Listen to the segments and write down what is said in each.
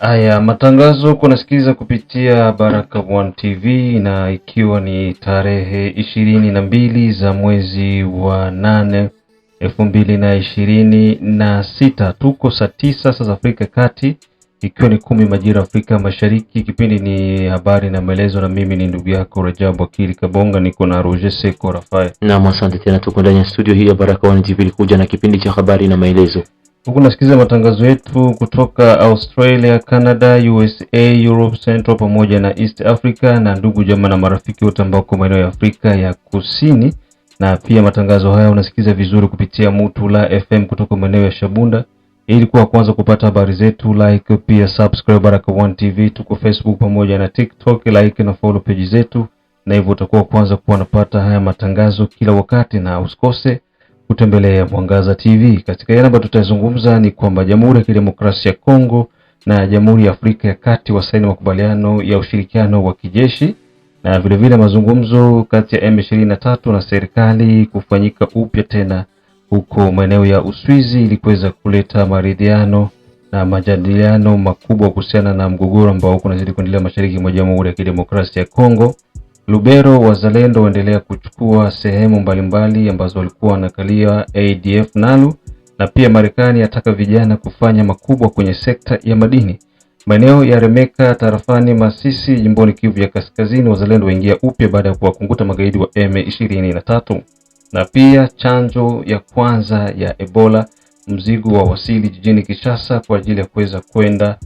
Aya, matangazo kunasikiliza kupitia Baraka One TV, na ikiwa ni tarehe 22 za mwezi wa 8 2026. Tuko saa 9 saa za Afrika Kati, ikiwa ni 10 majira Afrika Mashariki. Kipindi ni habari na maelezo, na mimi ni ndugu yako Rajabu Akili Kabonga, niko na Roger Seko Rafael. Na asante tena, tuko ndani ya studio hii ya Baraka One TV kuja na kipindi cha habari na maelezo. Huku nasikiliza matangazo yetu kutoka Australia, Canada, USA, Europe Central pamoja na East Africa, na ndugu jamaa na marafiki wote ambao kwa maeneo ya Afrika ya Kusini. Na pia matangazo haya unasikiliza vizuri kupitia Mutula FM kutoka maeneo ya Shabunda. Ili kuwa kwanza kupata habari zetu, like pia subscribe Baraka One TV. Tuko Facebook pamoja na TikTok, like na follow page zetu, na hivyo utakuwa kwanza kuwa unapata haya matangazo kila wakati. Na usikose kutembelea Mwangaza TV. Katika yale ambayo tutazungumza ni kwamba Jamhuri ya Kidemokrasia ya Kongo na Jamhuri ya Afrika ya Kati wasaini makubaliano ya ushirikiano wa kijeshi, na vile vile mazungumzo kati ya M23 na serikali kufanyika upya tena huko maeneo ya Uswizi ili kuweza kuleta maridhiano na majadiliano makubwa kuhusiana na mgogoro ambao unazidi kuendelea mashariki mwa Jamhuri ya Kidemokrasia ya Kongo. Lubero wazalendo waendelea kuchukua sehemu mbalimbali ambazo walikuwa wanakalia ADF NALU, na pia Marekani yataka vijana kufanya makubwa kwenye sekta ya madini. Maeneo ya Remeka tarafani Masisi jimboni Kivu ya Kaskazini, wazalendo waingia upya baada ya kuwakunguta magaidi wa M23. Na pia chanjo ya kwanza ya Ebola mzigo wa wasili jijini Kinshasa kwa ajili ya kuweza kwenda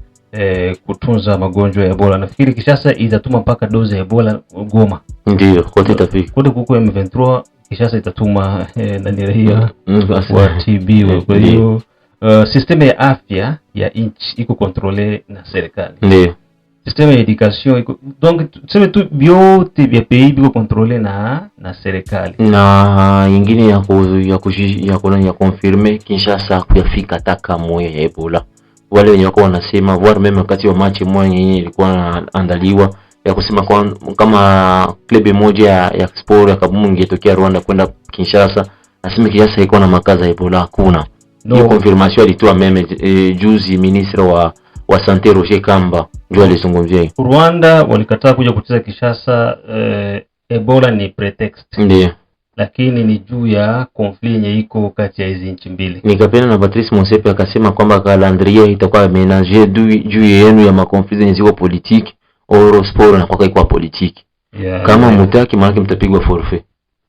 kutunza magonjwa ya Ebola. Nafikiri Kinshasa itatuma mpaka dozi ya Ebola Goma. Ndio, kote itafika. Kote kuko M23, Kinshasa itatuma ndani raia wa TB. Kwa hiyo system ya afya ya nchi iko controle na serikali. Ndio. System ya education iko, donc tuseme tu vyote vya pays biko controle na serikali. Na nyingine ya confirme Kinshasa kuyafika taka moja ya Ebola. Wale wenye wako wanasema voir meme wakati wa match moja yenyewe ilikuwa inaandaliwa ya kusema kwa kama club moja ya sport ya Kabumu ingetokea Rwanda kwenda Kinshasa, nasema Kinshasa ilikuwa na makaza ya Ebola hakuna. Hiyo confirmation alitoa meme juzi ministre wa Sante Roger Kamba ndio alizungumzia. Rwanda walikataa kuja kucheza Kinshasa, Ebola ni pretext. Ndio. Lakini ni juu ya conflict yenye iko kati ya hizi nchi mbili. Nikapenda na Patrice Motsepe akasema kwamba calendrier itakuwa ménager juu yenu ya makonflikt yenye ziko politique, oro sport na kwa iko politique. Kama mutaki maana mtapigwa forfait.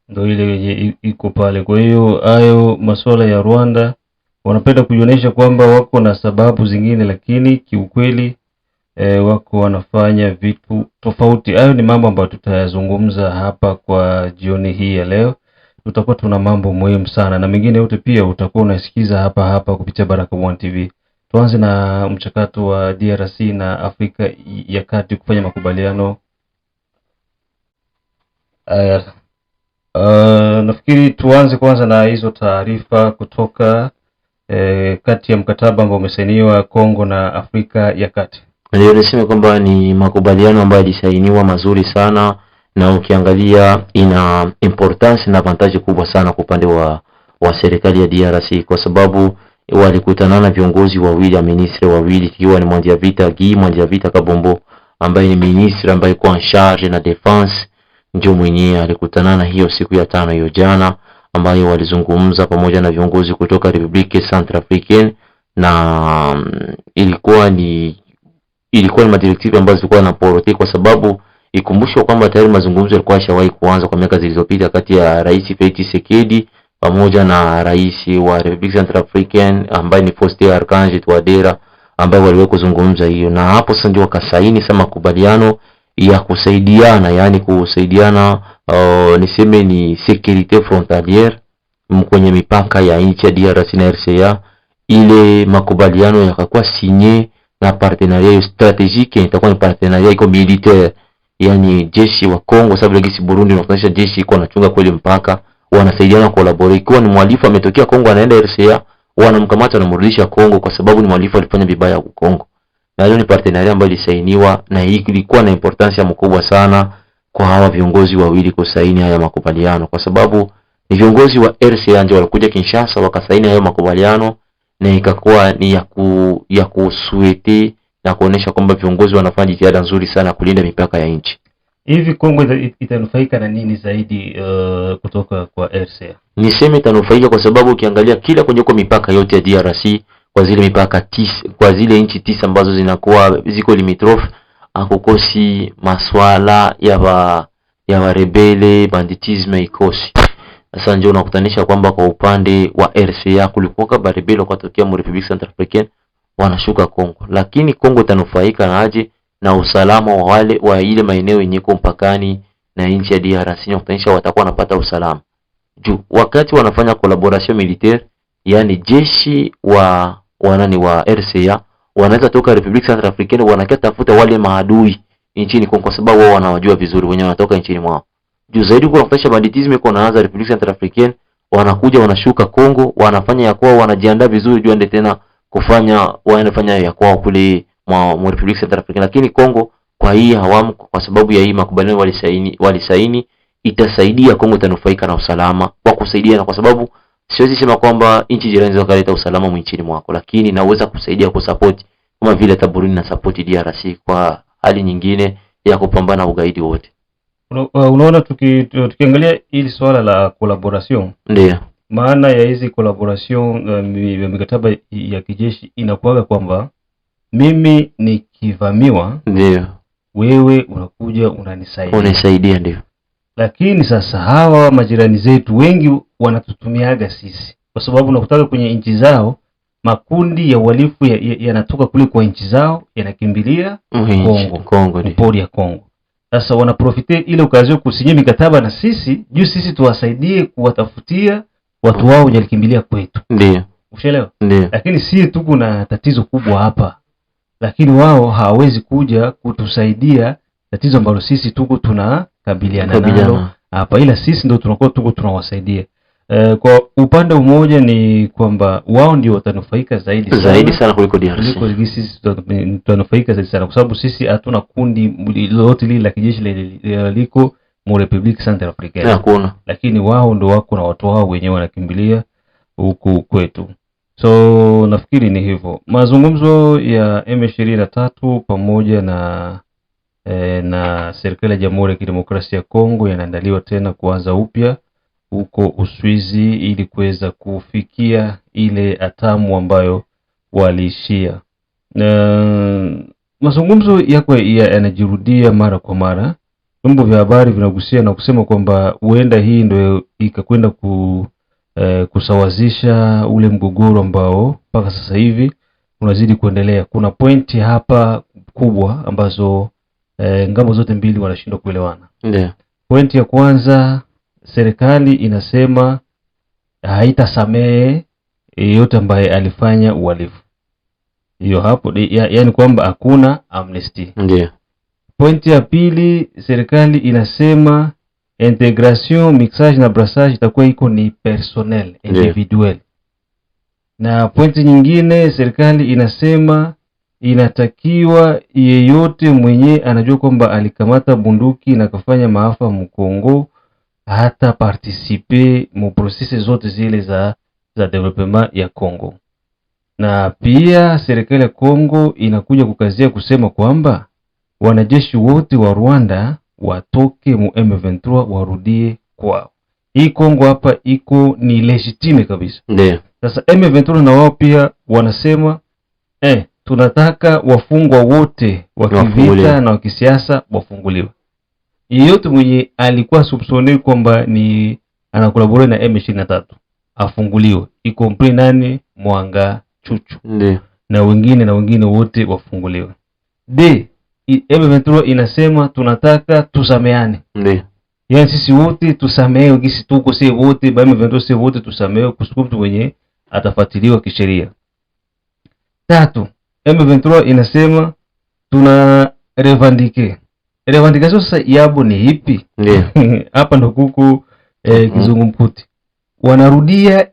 Ndio ile yenye iko pale. Kwa hiyo hayo masuala ya Rwanda wanapenda kujionyesha kwamba wako na sababu zingine, lakini kiukweli wako wanafanya vitu tofauti. Hayo ni mambo ambayo tutayazungumza hapa kwa jioni hii ya leo. Tutakuwa tuna mambo muhimu sana, na mengine yote pia utakuwa unasikiza hapa kupitia Baraka One TV. Tuanze na mchakato wa DRC na Afrika ya Kati kufanya makubaliano. Nafikiri tuanze kwanza na hizo taarifa kutoka kati ya mkataba ambao umesainiwa Kongo na Afrika ya Kati. Ndio nasema kwamba ni makubaliano ambayo yalisainiwa mazuri sana, na ukiangalia ina importance na advantage kubwa sana kwa upande wa serikali ya DRC, kwa sababu walikutana na viongozi wawili ya ministre wawili, ikiwa ni Mwandia Vita Kabombo ambaye ni ministre ambaye kwa en charge na defense, ndio mwenyewe alikutana na hiyo siku ya 5 hiyo jana, ambayo walizungumza pamoja na viongozi kutoka Republique Centrafricaine, na ilikuwa ni madirektivu ambazo zilikuwa na priority, kwa sababu ikumbushwe kwamba tayari mazungumzo yalikuwa yashawahi kuanza kwa miaka zilizopita kati ya Rais Felix Tshisekedi pamoja na rais wa Republique Centrafricaine ambaye ni Faustin Archange Touadera, ambaye waliweza kuzungumza hiyo, na hapo sasa ndio wakasaini sama makubaliano ya kusaidiana, yani kusaidiana niseme ni sécurité frontalière kwenye mipaka ya nchi ya DRC na RCA. Ile makubaliano yakakuwa signé na partenariat stratégique, itakuwa ni partenariat iko militaire, yani jeshi wa Kongo sababu legisi Burundi na jeshi iko nachunga kweli mpaka, wanasaidiana collaborate. Ikiwa ni mhalifu ametokea Kongo anaenda RCA, wanamkamata na mrudisha Kongo kwa sababu ni mhalifu alifanya vibaya huko Kongo. Na hiyo ni partenariat ambayo ilisainiwa, na hii ilikuwa na importance mkubwa sana kwa hawa viongozi wawili kusaini haya makubaliano, kwa sababu ni viongozi wa RCA ndio walikuja Kinshasa wakasaini haya makubaliano, na ikakuwa ni ya kusuete na kuonesha kwamba viongozi wanafanya jitihada nzuri sana kulinda mipaka ya nchi. Hivi Kongo itanufaika na nini zaidi kutoka kwa RCA? Niseme itanufaika kwa sababu ukiangalia kila kwenye kwa mipaka yote ya DRC, kwa zile mipaka kwa zile nchi 9 ambazo zinakuwa ziko limitrof, hakukosi maswala ya rebele banditisme ikosi. Sasa ndio unakutanisha kwamba kwa upande wa RCA kulikuwa ba rebele kwa tokea mu Republic Centrafricaine wanashuka Kongo, lakini Kongo itanufaika na aje na usalama wa wale wa ile maeneo yenye mpakani na nchi ya DRC, na kutanisha watakuwa wanapata usalama. Juu wakati wanafanya collaboration militaire, yani jeshi wa RCA wanaweza toka Republic Centrafricaine wanakatafuta wale maadui nchini Kongo kwa sababu wao wanawajua vizuri wenyewe wanatoka nchini mwao. Juu zaidi kwa kufanya banditism iko naanza Republic Centrafricaine, wanakuja wanashuka Kongo, wanafanya ya kwao, wanajiandaa vizuri juu ande tena wanafanya ya kwao kule mwa Republic Centrafricaine. Lakini Kongo kwa hii hawamu, kwa sababu ya hii makubaliano walisaini itasaidia Kongo itanufaika na usalama kwa kusaidia, na kwa sababu siwezi sema kwamba nchi jirani zinaweza kuleta usalama nchini mwako, lakini naweza kusaidia kusupport kama vile Burundi na support DRC kwa hali nyingine ya kupambana ugaidi wote. Unaona tukiangalia hili swala la collaboration, ndio maana ya hizi collaboration mikataba ya kijeshi inakuwa kwamba mimi nikivamiwa, ndio wewe unakuja unanisaidia. Ndio. Lakini sasa hawa majirani zetu wengi wanatutumiaga sisi, kwa sababu unakutaka kwenye nchi zao makundi ya uhalifu yanatoka kule kwa nchi zao yanakimbilia Kongo, mpori ya Kongo. Sasa wanaprofite ile ukazio kusinyia mikataba na sisi juu sisi tuwasaidie kuwatafutia watu wao walikimbilia kwetu. Ndio. Ushaelewa? Ndio. Lakini sisi tuko na tatizo kubwa hapa, lakini wao hawawezi kuja kutusaidia tatizo ambalo sisi tuko tunakabiliana nalo hapa, ila sisi ndio tunakuwa tuko tunawasaidia. Kwa upande mmoja ni kwamba wao ndio watanufaika zaidi sana kuliko DRC. Kuliko sisi tutanufaika zaidi sana kwa sababu sisi hatuna kundi lolote lile la kijeshi liko mu Republic Centrafricaine. Hakuna. Lakini wao ndio wako na watu wao wenyewe wanakimbilia huku kwetu. So nafikiri ni hivyo. Mazungumzo ya M23 pamoja na serikali ya Jamhuri ya Kidemokrasia ya Kongo yanaandaliwa tena kuanza upya huko Uswizi ili kuweza kufikia ile atamu ambayo waliishia. Mazungumzo yako yanajirudia mara kwa mara. Vyombo vya habari vinagusia na kusema kwamba huenda hii ndio ikakwenda kusawazisha ule mgogoro ambao mpaka sasa hivi unazidi kuendelea. Kuna pointi hapa kubwa ambazo ngambo zote mbili wanashindwa kuelewana. Ndio. Pointi ya kwanza, serikali inasema haitasamehe yeyote ambaye alifanya uhalifu. Hiyo hapo yani kwamba hakuna amnesty. Ndio. Pointi ya pili, serikali inasema integration, mixage na brassage itakuwa iko ni personnel, individual. Na pointi nyingine, serikali inasema inatakiwa yeyote mwenye anajua kwamba alikamata bunduki na kufanya maafa mkongo hata participe mu processes zote zile za development ya Kongo. Na pia serikali ya Kongo inakuja kukazia kusema kwamba wanajeshi wote wa Rwanda watoke mu M23 warudie kwao. Hii Kongo hapa iko ni legitime kabisa. Ndio. Sasa M23 na wao pia wanasema tunataka wafungwa wote wa kivita na wa kisiasa wafunguliwe. Yeyote mwenye alikuwa soupçonné kwamba ni anakolabora na M23 afunguliwe. Iko mpri nani Mwanga Chuchu. Ndio. Na wengine wote wafunguliwe. M23 inasema tunataka tusameane. Ndio. Yaani sisi wote tusamehewe, gisi tuko sisi wote, ba M23 sisi wote tusamehewe kusiku mtu mwenye atafuatiliwa kisheria. 3, M23 inasema tuna revendique. Revendication sasa yabo ni ipi? Ndio. Hapa ndo kuku kizungumkuti. Wanarudia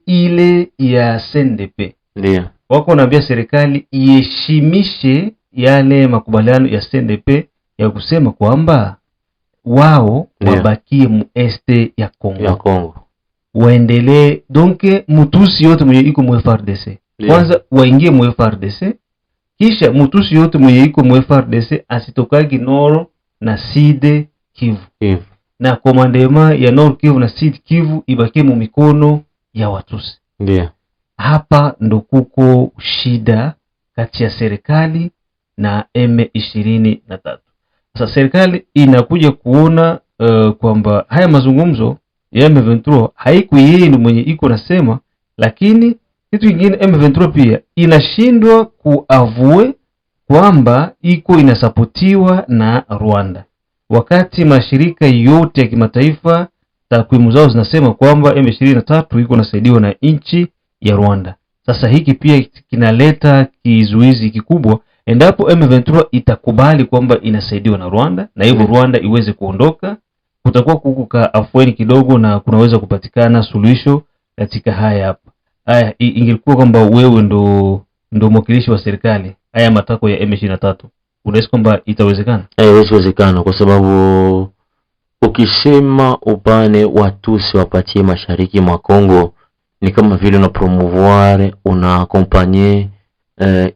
ile ya CNDP. Ndio. Wako wanaambia serikali iheshimishe yale makubaliano ya CNDP ya kusema kwamba wao wabakie mu este ya Kongo. Waendelee donc mutusi yote mwenye iko mu FARDC. Kwanza waingie mu FARDC kisha mutusi yote mwenye iko mu FARDC asitokagi Nord na Sud Kivu. Na komandema ya Nord Kivu na Sud Kivu ibaki mu mikono ya Watusi. Ndio. Hapa ndo kuko shida kati ya serikali na M23. Sasa serikali inakuja kuona kwamba haya mazungumzo ya M23 haiku yeye ni mwenye iko nasema, lakini kitu kingine M23 pia inashindwa kuavue kwamba iko inasapotiwa na Rwanda, wakati mashirika yote ya kimataifa takwimu zao zinasema kwamba M23 iko nasaidiwa na nchi ya Rwanda. Sasa hiki pia kinaleta kizuizi kikubwa endapo M23 itakubali kwamba inasaidiwa na Rwanda na hivyo Rwanda iweze kuondoka, kutakuwa kukuka afueni kidogo na kunaweza kupatikana suluhisho katika haya hapa. Haya ingekuwa kwamba wewe ndo mwakilishi wa serikali, haya matako ya M23, unahisi kwamba itawezekana? Haiwezekana kwa sababu ukisema upane Watusi wapatie mashariki mwa Kongo ni kama vile una promouvoir, una accompagner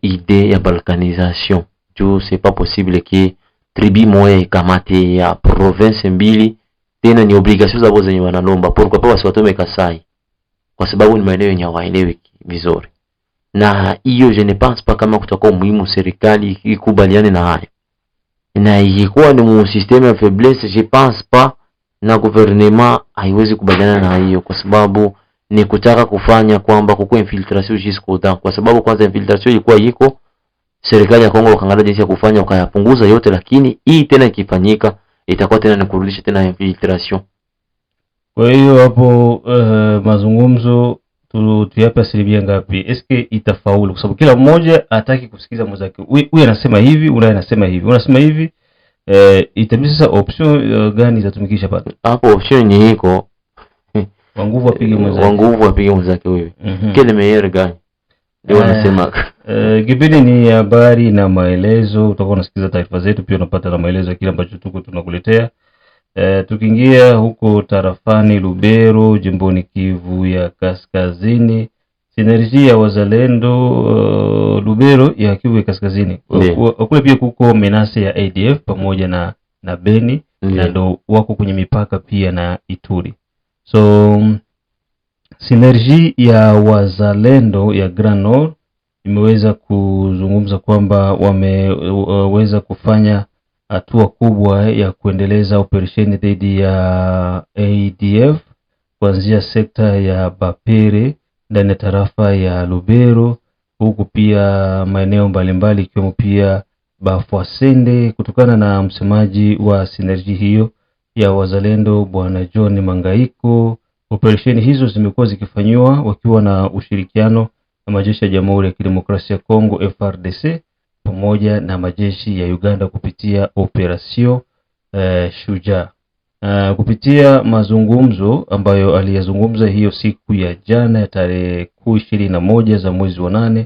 idée ya balkanisation. Juu c'est pas possible que tribu moja ikamate ya province mbili, tena ni obligation zao zenye wanalomba. Pourquoi pas wasiwatome Kasai? Kwa sababu ni maeneo yenye hawaelewi vizuri. Na hiyo je ne pense pas kama kutakuwa muhimu serikali ikubaliane na hayo. Na ilikuwa ni mu système ya faiblesse, je pense pas na gouvernement haiwezi kubaliana na hiyo, kwa sababu ni kutaka kufanya kwamba kuko infiltration jusqu'au temps. Kwa sababu kwanza infiltration ilikuwa iko, serikali ya Kongo wakaangalia jinsi ya kufanya wakayapunguza yote, lakini hii tena ikifanyika itakuwa tena ni kurudisha tena infiltration. Kwa hiyo hapo mazungumzo tuyape asilimia ngapi? Eske itafaulu? Kwa sababu kila mmoja hataki kusikiza mwenzake. Huyu anasema hivi, unaye anasema hivi. Unasema hivi, itabidi sasa option gani itatumikisha pale? Hapo option ni iko wa nguvu apige mwenzake. Wa nguvu apige mwenzake wewe. Kile meilleur gani? Ndio anasema. Kipindi ni habari na maelezo. Utakuwa unasikiza taarifa zetu, pia unapata na maelezo ya kile ambacho tuko tunakuletea. Tukiingia huko tarafani Lubero, jimboni Kivu ya Kaskazini, Synergie ya Wazalendo Lubero ya Kivu ya Kaskazini. Kule pia kuko menase ya ADF pamoja na Beni, na ndo wako kwenye mipaka pia na Ituri. So Synergie ya Wazalendo ya Grand Nord imeweza kuzungumza kwamba wameweza kufanya hatua kubwa ya kuendeleza operesheni dhidi ya ADF kuanzia sekta ya Bapere ndani ya tarafa ya Lubero, huku pia maeneo mbalimbali ikiwemo pia Bafwasende. Kutokana na msemaji wa Synergie hiyo ya Wazalendo Bwana John Mangaiko, operesheni hizo zimekuwa zikifanywa wakiwa na ushirikiano na majeshi ya Jamhuri ya Kidemokrasia ya Kongo FARDC pamoja na majeshi ya Uganda kupitia operasio Shujaa. Kupitia mazungumzo ambayo aliyazungumza hiyo siku ya jana ya tarehe 21 za mwezi wa 8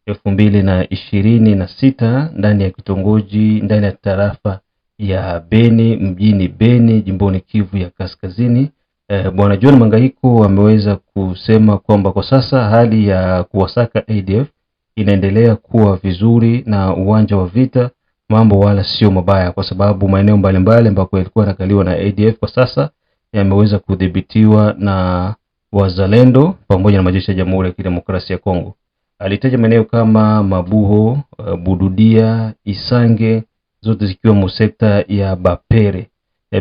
2026 ndani ya kitongoji ndani ya tarafa ya Beni, mjini Beni, jimboni Kivu ya Kaskazini, Bwana John Mangaiko ameweza kusema kwamba kwa sasa hali ya kuwasaka ADF inaendelea kuwa vizuri na uwanja wa vita mambo wala sio mabaya, kwa sababu maeneo mbalimbali ambako yalikuwa yanakaliwa na ADF kwa sasa yameweza kudhibitiwa na Wazalendo pamoja na majeshi ya Jamhuri ya Kidemokrasia ya Kongo. Alitaja maeneo kama Mabuho, Bududia, Isange, zote zikiwa mu sekta ya Bapere.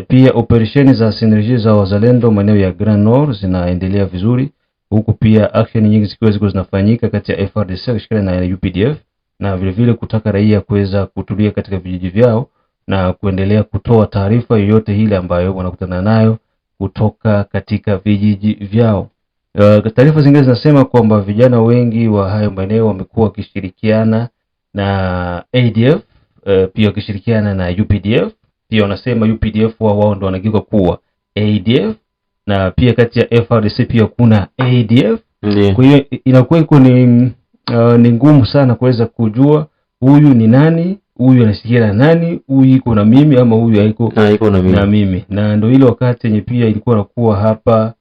Pia operesheni za Synergie za Wazalendo maeneo ya Grand Nord zinaendelea vizuri, huku pia action nyingi zikiwa zinafanyika kati ya FARDC kushirikiana na UPDF, na vile vile kutaka raia kuweza kutulia katika vijiji vyao na kuendelea kutoa taarifa yoyote ile ambayo wanakutana nayo kutoka katika vijiji vyao. Taarifa zingine zinasema kwamba vijana wengi wa hayo maeneo wamekuwa wakishirikiana na ADF, pia wakishirikiana na UPDF. Pia wanasema UPDF wao ndio wanageuka kuwa ADF, na pia kati ya FARDC pia kuna ADF. Kwa hiyo inakuwa iko ni ngumu sana kuweza kujua huyu ni nani, huyu anashirikiana nani, huyu iko na mimi ama huyu haiko na mimi. Na ndio ile wakati yenye pia ilikuwa nakuwa hapa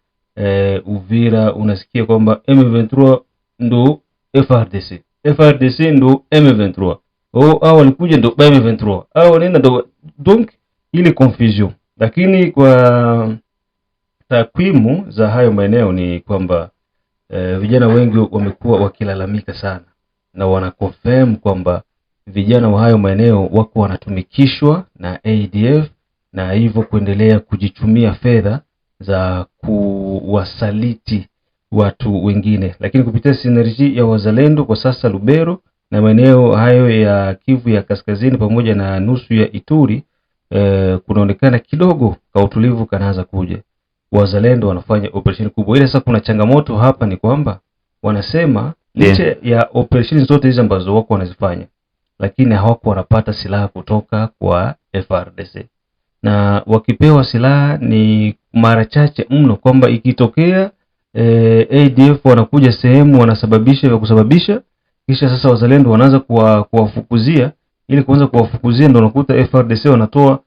Uvira, unasikia kwamba M23 ndo FARDC, FARDC ndo M23. au walikuja ndo M23 au wanaenda ndo, donc ile confusion. Lakini kwa takwimu za hayo maeneo ni kwamba vijana wengi wamekuwa wakilalamika sana na wana confirm kwamba vijana wa hayo maeneo wako wanatumikishwa na ADF na hivyo kuendelea kujichumia fedha za kuwasaliti watu wengine. Lakini kupitia synergy ya wazalendo kwa sasa Lubero na maeneo hayo ya Kivu ya Kaskazini pamoja na nusu ya Ituri, kunaonekana kidogo ka utulivu kanaanza kuja. Wazalendo wanafanya operation kubwa. Ile sasa kuna changamoto hapa ni kwamba wanasema licha ya operation zote hizo ambazo wako wanazifanya, lakini hawako wanapata silaha kutoka kwa FARDC. Na wakipewa silaha ni mara chache mno, kwamba ikitokea ADF wanakuja sehemu wanasababisha vya kusababisha, kisha sasa wazalendo wanaanza kuwafukuzia. Ili kuanza kuwafukuzia ndio unakuta FARDC wanatoa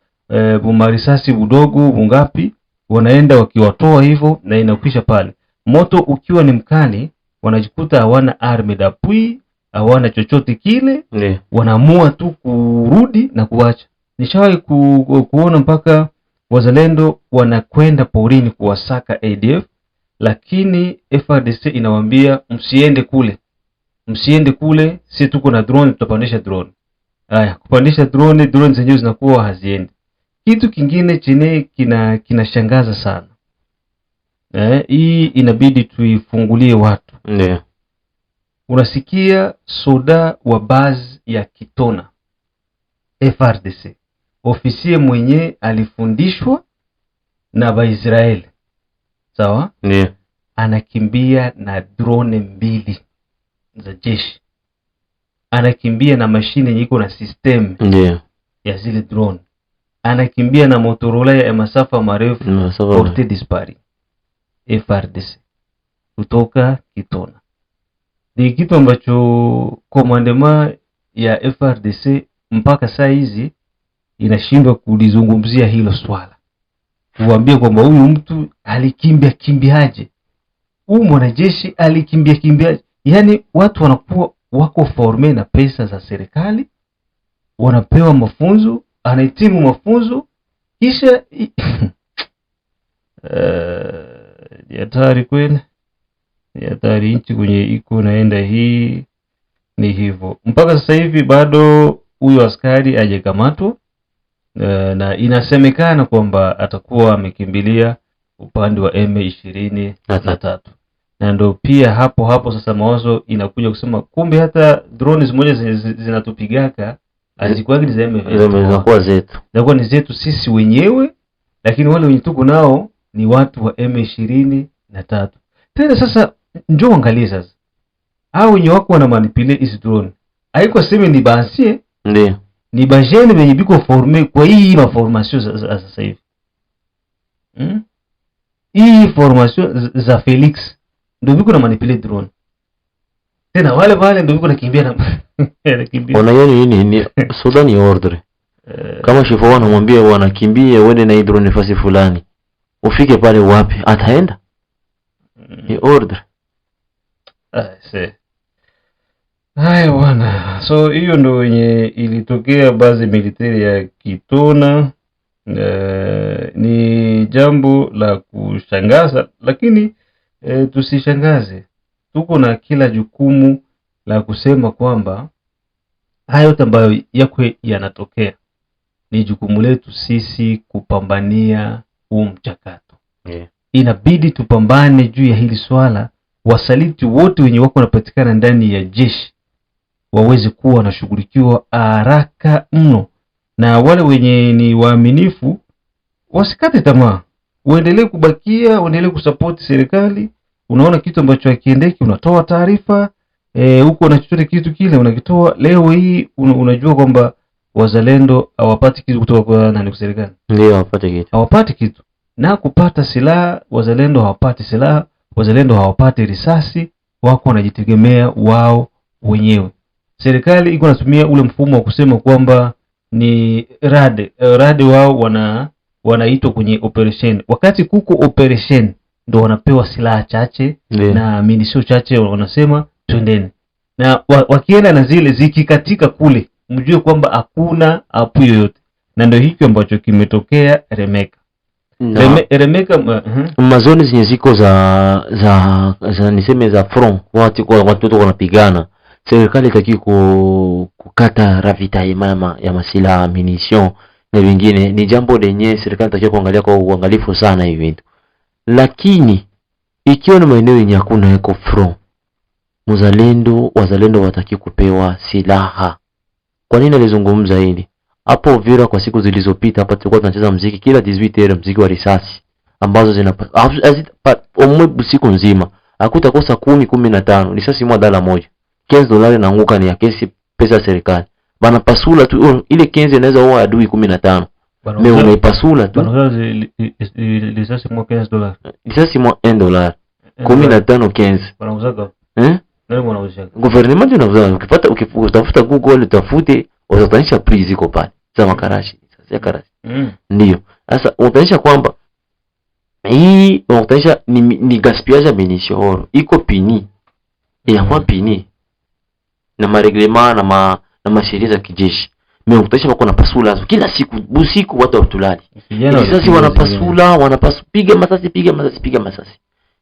marisasi budogo bungapi, wanaenda wakiwatoa hivyo na inakwisha pale. Moto ukiwa ni mkali wanajikuta hawana arme d'appui, hawana chochote kile, wanaamua tu kurudi na kuacha. Nishawahi kuona mpaka wazalendo wanakwenda porini kuwasaka ADF, lakini FARDC inawaambia msiende kule. Msiende kule, sisi tuko na drone, tutapandisha drone. Haya, kupandisha drone zenyewe zinakuwa haziendi. Kitu kingine chenye kinashangaza sana. Hii inabidi tuifungulie watu. Ndio. Unasikia soda wa base ya Kitona FARDC, ofisie mwenye alifundishwa na Waisraeli, sawa? Ndio. Anakimbia na drone 2 za jeshi, anakimbia na mashine yenye iko na system ndio ya zile drone, anakimbia na Motorola ya masafa marefu porte dispari. FARDC kutoka Kitona. Ni kitu ambacho komandema ya FARDC mpaka saa hizi inashindwa kulizungumzia hilo swala. Kuambia kwamba huyu mtu kimbiaje? Huyu mwanajeshi kimbiaje? Yaani watu wanakuwa wako forme na pesa za serikali, wanapewa mafunzo, anahitimu mafunzo, kisha ni hatari kweli. Ni hatari nchi kwenye iko naenda hii ni hivyo. Mpaka sasa hivi bado huyo askari hajakamatwa, na inasemekana kwamba atakuwa amekimbilia upande wa M23. Na ndio pia hapo sasa mawazo inakuja kusema kumbe hata drones moja zinatupigaka hazikuwa ni za M23, zinakuwa ni zetu sisi wenyewe, lakini wale wenye tuko nao ni watu wa M23. Tena sasa njoo angalia sasa, hao wenye wako wana manipulate hizo drone, haiko sema ni basie, ndio ni bajene wenye biko forme kwa hii formation sasa hivi. Hii formation za Felix ndio biko na manipulate drone, tena wale ndio biko nakimbia na nakimbia. Wanayoni ni Sudan ni order. Kama shifo wanamwambia wanakimbia wende na drone nafasi fulani, ufike pale wapi ataenda? Ni order. Haya bwana. So hiyo ndio yenye ilitokea base military ya Kitona. Ni jambo la kushangaza, lakini tusishangaze. Tuko na kila jukumu la kusema kwamba hayo ambayo yako yanatokea ni jukumu letu sisi kupambania huu mchakato. Inabidi tupambane juu ya hili swala. Wasaliti wote wenye wako wanapatikana ndani ya jeshi waweze kuwa wanashughulikiwa haraka mno, na wale wenye ni waaminifu wasikate tamaa, waendelee kubakia, waendelee kusupport serikali. Unaona kitu ambacho hakiendeki, unatoa taarifa huko na chochote kitu kile unakitoa. Leo hii unajua kwamba wazalendo hawapati kitu kutoka kwa nani, kwa serikali? Ndio hawapati kitu. Na kupata silaha, wazalendo hawapati silaha, wazalendo hawapati risasi, wako wanajitegemea wao wenyewe. Serikali iko natumia ule mfumo wa kusema kwamba ni rade wao wanaitwa kwenye operation. Wakati kuko operation ndio wanapewa silaha chache na minisho chache, wanasema twendeni. Na wakienda na zile zikikatika kule mjue kwamba hakuna apu yoyote, na ndio hicho ambacho kimetokea Remeka. Remeka mazoni zenye ziko za niseme za front, watu wanapigana, serikali itaki kukata ravitaillement ya masila munition na vingine. Ni jambo lenye serikali inatakiwa kuangalia kwa uangalifu sana hivi vitu. Lakini ikiwa na maeneo yenye hakuna eko front, wazalendo wataki kupewa silaha. Kwa nini nalizungumza hili? Hapo Uvira kwa siku zilizopita hapa tulikuwa tunacheza muziki kila 18h, muziki wa risasi ambazo omwe siku nzima hakutakosa 10-15 risasi $1 $15 naanguka, ni ya kesi pesa ya serikali. Bana pasula tu ile 15 inaweza huwa adui 15. Mimi unaipasula tu. Risasi mwa $15. Risasi mwa $1. 15 15. Wanauzaka. Nani wanauzaka? Gouvernement inauza. Ukitafuta Google utafute, utatanisha price iko pale za makarashi. Sasa ya karashi. Ndio. Sasa utanisha kwamba hii utanisha ni gaspillage ya munitions. Iko pini. Inakuwa pini na mareglema na masheria za kijeshi. Mimi utanisha wako na pasula kila siku usiku watu watulali. Sasa wanapasupiga masasi.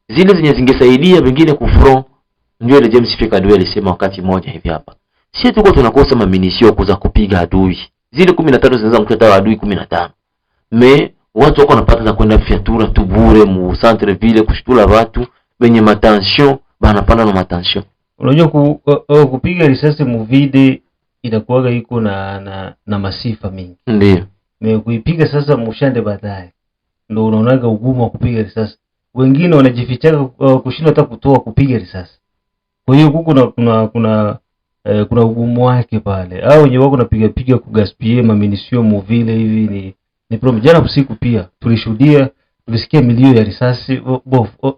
Zile zenye zingesaidia wengine kufront, ndio ile James Fika ndio alisema wakati mmoja hivi hapa. Sisi tuko tunakosa munitions kuza kupiga adui. Zile 15 zinaweza mkutata adui 15. Watu wako wanapata za kwenda fiatura tu bure mu centre ville kushitula watu benye matension banapanda na matension. Unajua kupiga risasi mu vide inakuwaga iko na masifa mingi. Ndio. Kuipiga sasa mushande baadaye, ndio unaonaga ugumu wa kupiga risasi. Wengine wanajifichaka kushinda hata kutoa kupiga risasi. Kwa hiyo huko kuna ugumu wake pale. Au wenyewe wako napiga kugaspie munitions mu vile hivi ni problem. Jana usiku pia tulisikia milio ya risasi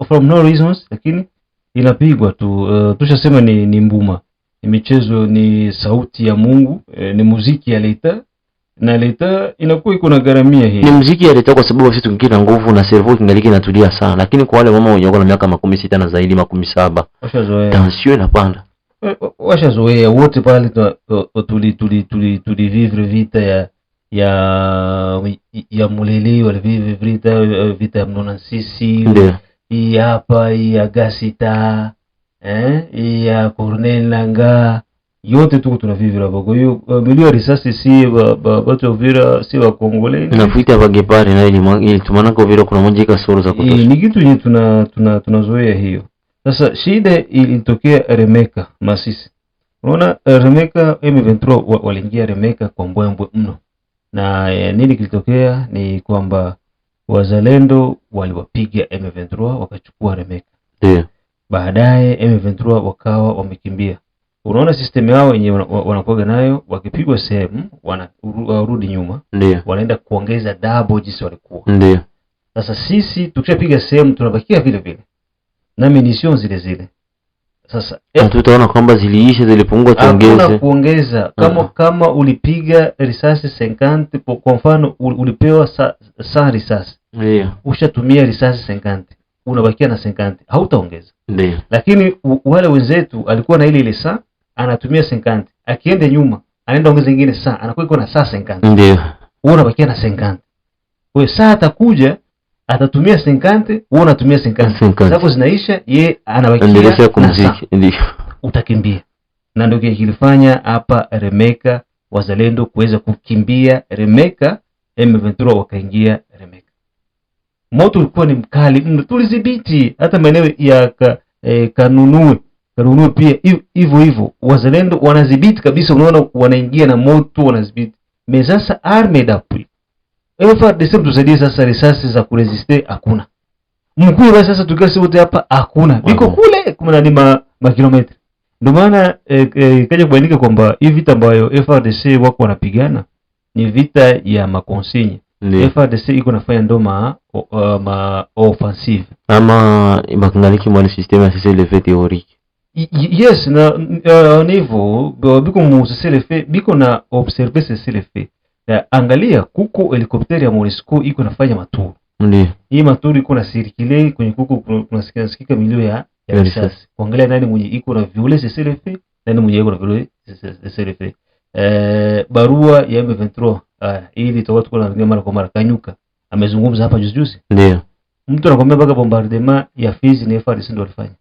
from no reasons, lakini inapigwa tu. Tushasema ni mbuma, ni michezo, ni sauti ya Mungu, ni muziki ya leta, na leta inakuwa iko na garamia hii. Ni muziki ya leta kwa sababu sisi tungina nguvu na cerveau kingaliki inatulia sana, lakini kwa wale mama wenye wako na miaka 16 na zaidi 17 washazoea, tension inapanda. Washazoea wote pale. Tulivivre vita ya Mulele, walivivre vita ya Mnonansisi, hii hapa ya Gasita, ya Corneille Nangaa, yote tuko tunavivre hapo. Kwa hiyo milio risasi si watu Uvira, si wa Kongole. Nafuita bagepari na ili tumana kwa Uvira kuna moja kasoro za kutosha. Ni kitu yenye tunazoea hiyo. Sasa shida ilitokea Remeka Masisi. Unaona Remeka M23 waliingia Remeka kwa mbwembwe mno. Na nini kilitokea ni kwamba wazalendo waliwapiga M23 wakachukua Remeka. Ndio. Baadaye M23 wakawa wamekimbia. Unaona system yao yenyewe wanakuwa nayo, wakipigwa sehemu wanarudi nyuma. Ndio. Wanaenda kuongeza double jinsi walikuwa. Ndio. Sasa sisi tukishapiga sehemu tunabakia vile vile na munitions zile. Sasa tutaona kwamba ziliisha, zilipungua, tuongeze. Hakuna kuongeza. Kama ulipiga risasi 50, kwa mfano ulipewa 100 risasi. Ndio. Ushatumia risasi 50, unabakia na 50, hautaongeza. Ndio. Lakini wale wenzetu alikuwa na ile saa anatumia 50, akienda nyuma anaenda ongeza nyingine saa, anakuwa iko na saa 50. Ndio. Unabakia na 50. Kwa hiyo saa atakuja atatumia 50, wewe unatumia 50. Sababu zinaisha, yeye anabakia kumziki. Ndio. Utakimbia. Na ndio kilifanya hapa Remeka wazalendo kuweza kukimbia Remeka, M23 wakaingia Remeka. Moto ulikuwa ni mkali mno, tulidhibiti hata maeneo ya Kanunue pia hivyo wazalendo wanadhibiti kabisa. Unaona wanaingia na moto, wanadhibiti. Sasa arme d'appui FARDC tusaidie sasa, risasi za kuresiste hakuna. Mkuu basi sasa tukasi wote hapa hakuna. Biko kule kuna ni kilometri. Ndio maana kaja kubainika kwamba hii vita ambayo FARDC wako wanapigana ni vita ya makonsigne. FARDC iko nafanya ndoma offensive. Ama imakingaliki mwa system ya CCLF théorique. Yes, na niveau biko mu CCLF biko na observer CCLF. Angalia kuko helikopteri ya MONUSCO iko nafanya maturu. Ndio. Hii maturu iko na circuler kwenye kuko kunasikia milio ya risasi. Kuangalia nani mwenye iko na violence CCLF, nani mwenye iko na violence CCLF. barua ya M23 ili tutakuwa tuko na mara kwa mara. Kanyuka amezungumza hapa juzi. Ndio. Mtu anakuambia mpaka bombardement ya Fizi ni FARDC ndio walifanya.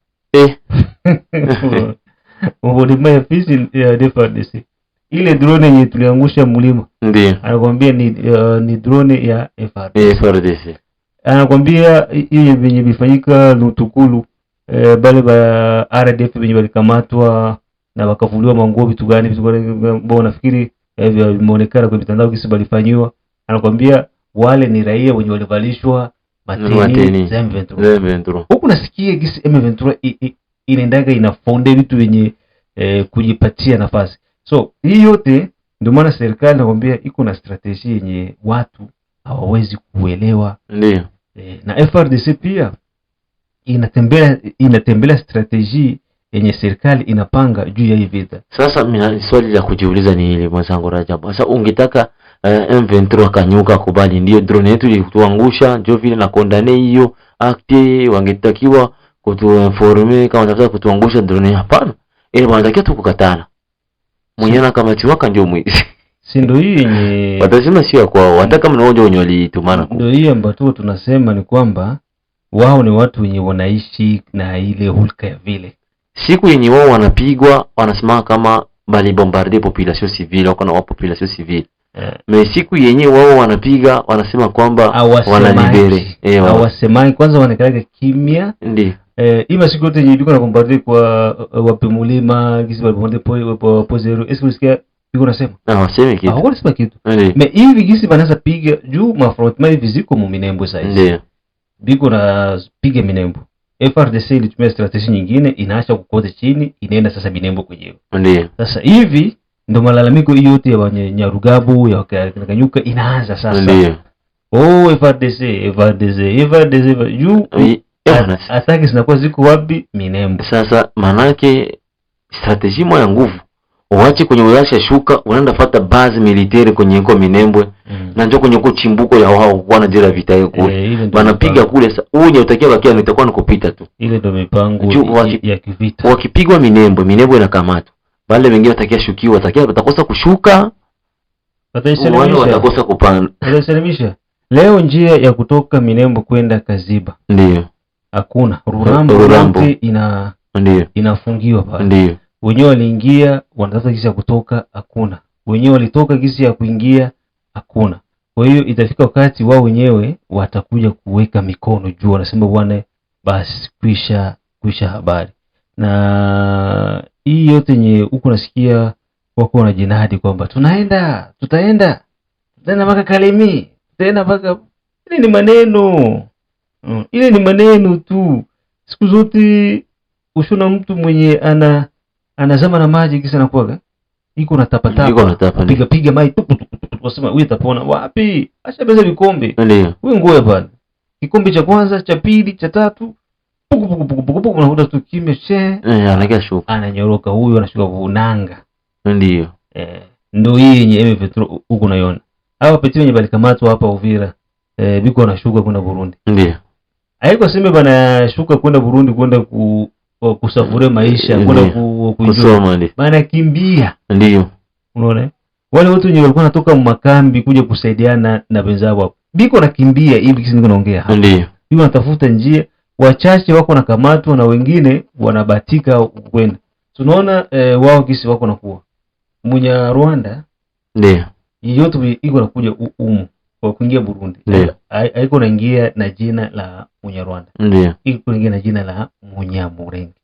Bombardement ya Fizi ya FARDC. Ile drone yenye tuliangusha mlima. Ndio. Anakuambia ni drone ya FARDC. FARDC. Anakuambia hii yenye bifanyika Lutukulu, bale ba RDF wenye walikamatwa na wakavuliwa manguo vitu gani mbona nafikiri vimeonekana kwa mitandao kisi balifanywa. Anakuambia wale ni raia wenye walivalishwa mateni za M23. Huku nasikia kisi M23 inaendaga inafonde vitu wenye kujipatia nafasi. So hii yote ndio maana serikali nakwambia iko na strategy yenye watu hawawezi kuelewa. Ndio. Na FARDC pia inatembelea strategy yenye serikali inapanga juu ya hii vita. Sasa mimi swali la kujiuliza ni ile mwenzangu Rajab. Sasa ungetaka M23 Kanyuka kubali ndio drone yetu ilituangusha, ndio vile na kondane hiyo akte wangetakiwa kutuinforme kama wanataka kutuangusha drone. Hapana. Ile wanatakiwa tukukatana. Mwenyewe kama chiwaka ndio mwizi. Si ndio hii yenye watasema sio kwao, hata kama naoje wenye walitumana. Ndio hii ambayo tunasema ni kwamba wao ni watu wenye wanaishi na ile hulka ya vile. Siku yenye wao wanapigwa wanasema kama bali bombarder population civile, wako na wa population civile. Me siku yenye wao wanapiga wanasema kwamba wanalibere. Hawasemai kwanza, wanakaa kimya. Ndio. Ima siku yote yenye biko na bombarder kwa wapi mulima, gisi bali bombarder po zero. Est-ce que biko nasema? Waseme kitu. Wanasema kitu. Me hivi gisi banaanza piga juu mafrontment hivi ziko mu Minembwe sasa. Ndio. Biko na piga Minembwe. FARDC ilitumia strategy nyingine, inaacha kukote chini, inaenda sasa Minembwe kwenyewe. Ndio. Sasa hivi ndo malalamiko yote ya Nyarugabu ya Kanyuka inaanza sasa. Ndio. FARDC juu ataki zinakuwa ziko wapi? Minembwe. Sasa manake strategy moja nguvu. Uache kwenye uyasha shuka, unaenda fuata base military kwenye iko Minembwe. Na njoo kwenye kuchimbuko ya wao wana jira vita hiyo kule. Wanapiga kule sasa. Uje utakia bakia nitakuwa nikupita tu. Ile ndio mipango ya kivita. Wakipigwa Minembwe inakamatwa. Wale wengine watakia shukiwa, watakosa kushuka. Watakosa kupanda. Wataisalimisha. Leo njia ya kutoka Minembwe kwenda Kaziba. Ndio. Hakuna. Rurambo inafungiwa pale. Ndio. Wenyewe waliingia wanatafuta kisi ya kutoka, hakuna. Wenyewe walitoka kisi ya kuingia, hakuna. Kwa hiyo itafika wakati wao wenyewe watakuja kuweka mikono juu, wanasema bwana basi kwisha habari. Na hii yote yenye huko nasikia wako na jinadi kwamba tutaenda mpaka Kalemi, tutaenda mpaka. Ile ni maneno. Ile ni maneno tu. Siku zote ushona mtu mwenye anazama na maji kisa nakuaga iko na tapatapa piga mai wasema wewe utapona wapi? Ashabeza vikombe. Ndio. Wewe ngoja bwana. Kikombe cha kwanza, cha pili, cha tatu. Puku unakuta tu kimya anakia shuka. Ananyoroka huyo, anashuka kunanga. Ndio. Ndio hii yenye M23 huko naiona. Hapa peti wenye balikamatwa hapa Uvira biko anashuka kwenda Burundi. Ndio. Haiko sema bana shuka kwenda Burundi kwenda kusafure maisha, kwenda kusoma. Bana kimbia. Ndio. Unaona? Wale watu wenye walikuwa natoka makambi kuja kusaidiana na wenzao hapo. Biko nakimbia hivi kisi niko naongea hapa. Ndio. Biko natafuta njia, wachache wako nakamatwa na wengine wanabatika kwenda. Tunaona wao kisi wako nakuwa. Munya Rwanda. Ndio. Yote iko nakuja kwa kuingia Burundi. Haiko naingia na jina la Munya Rwanda. Ndio. Iko kuingia na jina la Munyamurenge.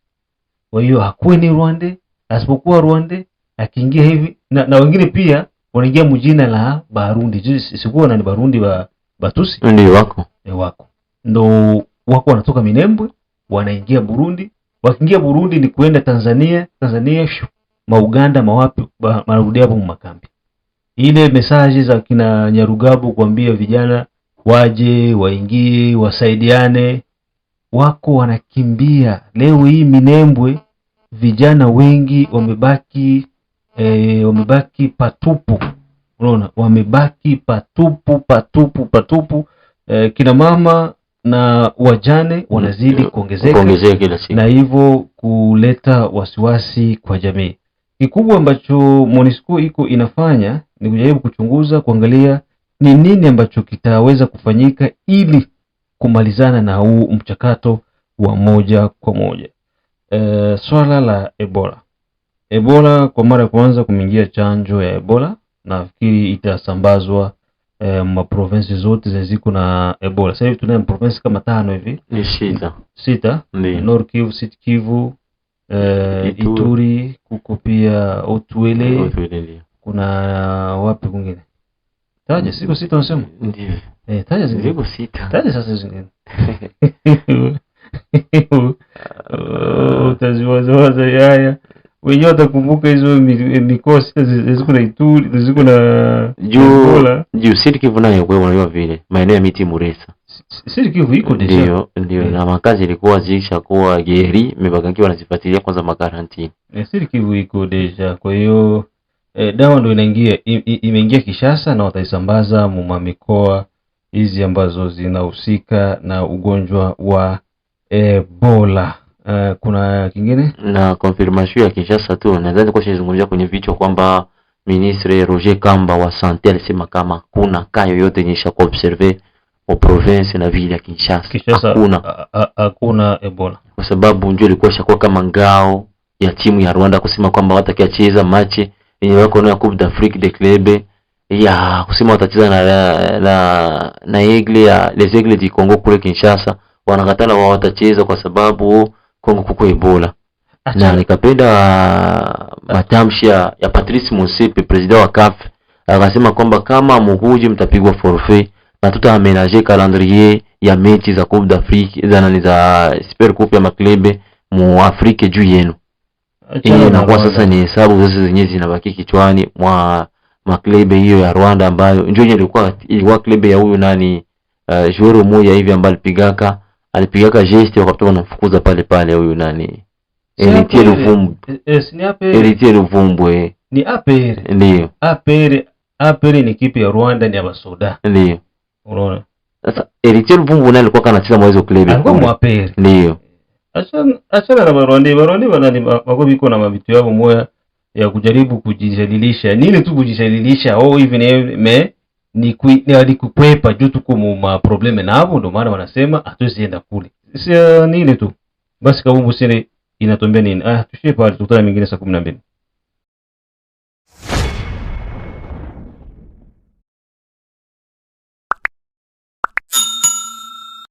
Kwa hiyo hakuwa ni Rwanda, asipokuwa Rwanda akiingia hivi na wengine pia wanaingia mjina la Barundi. Sikuwa na ni Barundi wa Batusi. Ndio wako. Wako. Ndo wako wanatoka Minembwe, wanaingia Burundi. Wakiingia Burundi ni kuenda Tanzania, Uganda, mawapi marudi hapo makambi. Ile message za kina Nyarugabu kuambia vijana waje, waingie, wasaidiane, wako wanakimbia. Leo hii Minembwe vijana wengi wamebaki patupu. Unaona? Wamebaki patupu. Kina mama na wajane wanazidi kuongezeka kila siku. Na hivyo kuleta wasiwasi kwa jamii. Kikubwa ambacho MONUSCO iko inafanya ni kujaribu kuchunguza, kuangalia ni nini ambacho kitaweza kufanyika ili kumalizana na huu mchakato wa moja kwa moja. Swala la Ebola. Ebola kwa mara ya kwanza kumeingia chanjo ya Ebola, nafikiri itasambazwa maprovinsi zote ziko na Ebola. Sasa hivi tuna provinsi kama 5 hivi. Ni sita. Nord Kivu, Sud Kivu, Ituri, kuko pia Otwele. Kuna wapi kwingine? Taja siko sita unasema? Ndio. Taja ziko sita. Taja sasa zingine. Utaziwaza yaya. Wenyewe watakumbuka hizo mikosi ziko na Ituri, ziko na juu Sud Kivu nayo kwa unajua vile maeneo ya miti Muresa. Sud Kivu iko deja. Ndio na makazi ilikuwa zisha kuwa geri mebakangiwa wanazifuatilia kwanza makarantini. Sud Kivu iko deja. Kwa hiyo dawa ndio inaingia imeingia Kishasa na wataisambaza mu mikoa hizi ambazo zinahusika na ugonjwa wa Ebola. Kuna kingine na confirmation ya Kinshasa tu, nadhani kwa shizungumzia kwenye vichwa kwamba Ministre Roger Kamba wa Santé alisema kama kuna kayo yote nyesha kwa observer au province na ville ya Kinshasa hakuna Ebola, kwa sababu njoo ilikuwa shakuwa kama ngao ya timu ya Rwanda kusema kwamba watakiacheza machi yenye wako na Coupe d'Afrique des clubs ya kusema watacheza na Aigle ya les Aigles du Congo kule Kinshasa, wanakatala wao watacheza kwa sababu Kongo kuko Ebola. Na nikapenda matamshi ya Patrice Motsepe, president wa CAF, akasema kwamba kama muhuji mtapigwa forfait na tutaamenager calendrier ya mechi za Coupe d'Afrique za Super Coupe ya maklebe mu Afrique juu yenu. Na kwa sasa ni hesabu zote zenyewe zinabaki kichwani mwa maklebe hiyo ya Rwanda ambayo njoo ilikuwa klebe ya huyu nani joueur mmoja hivi ambaye alipigaka geste wakati wanamfukuza pale huyu nani Eritier Luvumbu. Eritier Luvumbu ni APR. Ndio. APR ni kipi ya Rwanda ni ya Basoda. Ndio. Unaona? Sasa Eritier Luvumbu naye alikuwa anacheza mwezo club. Alikuwa mu APR. Ndio. Achana na Barundi wanani wako biko na mabitu yao moya ya kujaribu kujishalilisha. Nini tu kujishalilisha hivi ni alikukwepa juu tuko mu probleme nabo, ndio maana wanasema hatuzienda kule. Si nini tu. Basi Kabumbu Sire inatuambia nini? Tushie pale, tukutane mingine saa 12.